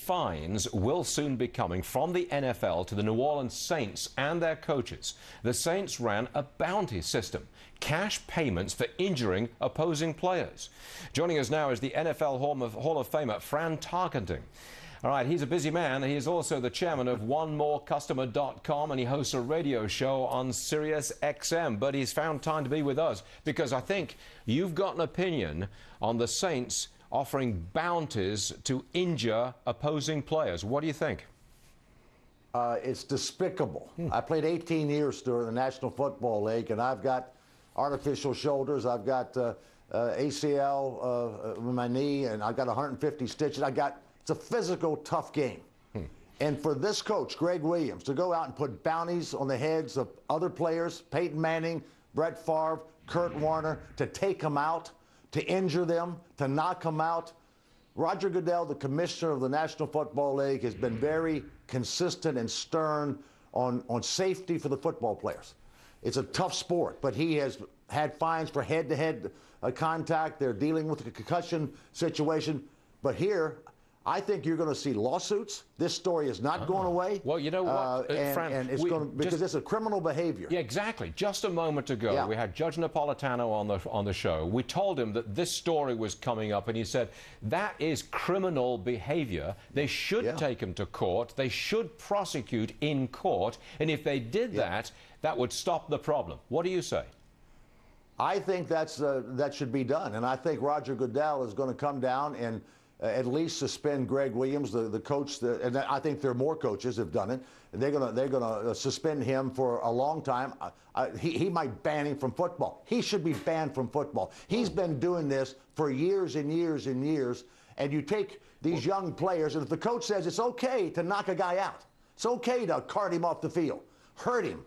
fines will soon be coming from the NFL to the New Orleans Saints and their coaches. The Saints ran a bounty system, cash payments for injuring opposing players. Joining us now is the NFL Hall of Famer, Fran. All right, he's a busy man. He is also the chairman of OneMoreCustomer.com, and he hosts a radio show on Sirius XM. But he's found time to be with us because I think you've got an opinion on the Saints offering bounties to injure opposing players. What do you think? It's despicable. I played 18 years, Stuart, in the National Football League, and I've got artificial shoulders. I've got ACL in my knee, and I've got 150 stitches. It's a physical, tough game. And for this coach, Greg Williams, to go out and put bounties on the heads of other players, Peyton Manning, Brett Favre, Kurt Warner, to take them out, to injure them, to knock them out. Roger Goodell, the commissioner of the National Football League, has been very consistent and stern on safety for the football players. It's a tough sport, but he has had fines for head-to-head contact. They're dealing with a concussion situation. But here, I think you're going to see lawsuits. This story is not going away. Well, you know what, Fran, and it's because it's a criminal behavior. Yeah, exactly. Just a moment ago, we had Judge Napolitano on the show. We told him that this story was coming up, and he said that is criminal behavior. They should take him to court. They should prosecute in court, and if they did that, that would stop the problem. What do you say? I think that should be done, and I think Roger Goodell is going to come down and at least suspend Greg Williams, the coach, and I think there are more coaches have done it. They're gonna suspend him for a long time. He might ban him from football. He should be banned from football. He's been doing this for years and years and years. And you take these young players, and if the coach says it's okay to knock a guy out, it's okay to cart him off the field, hurt him.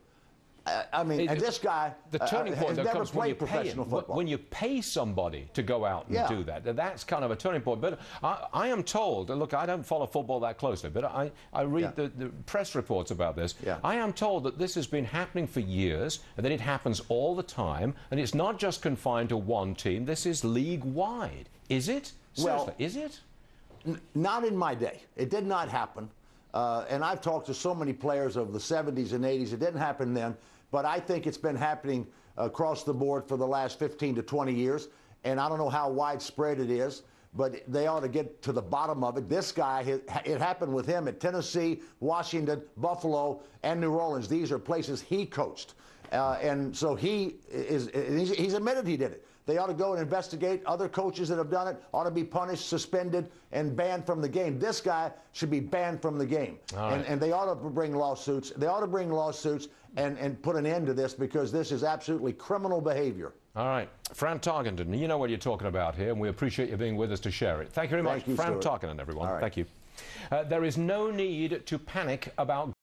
I mean, and this guy the turning point has never comes when you played pay professional football. When you pay somebody to go out and do that, that's kind of a turning point. But I am told, look, I don't follow football that closely, but I read the press reports about this. I am told that this has been happening for years, and that it happens all the time, and it's not just confined to one team. This is league-wide. Is it? Seriously, well, is it? Not in my day. It did not happen. And I've talked to so many players of the 70s and 80s. It didn't happen then. But I think it's been happening across the board for the last 15 to 20 years. And I don't know how widespread it is, but they ought to get to the bottom of it. This guy, it happened with him at Tennessee, Washington, Buffalo, and New Orleans. These are places he coached. And so he's admitted he did it. They ought to go and investigate. Other coaches that have done it ought to be punished, suspended, and banned from the game. This guy should be banned from the game. And they ought to bring lawsuits. They ought to bring lawsuits and put an end to this, because this is absolutely criminal behavior. All right. Fran, you know what you're talking about here, and we appreciate you being with us to share it. Thank you very much. Fran, everyone. Thank you. There is no need to panic about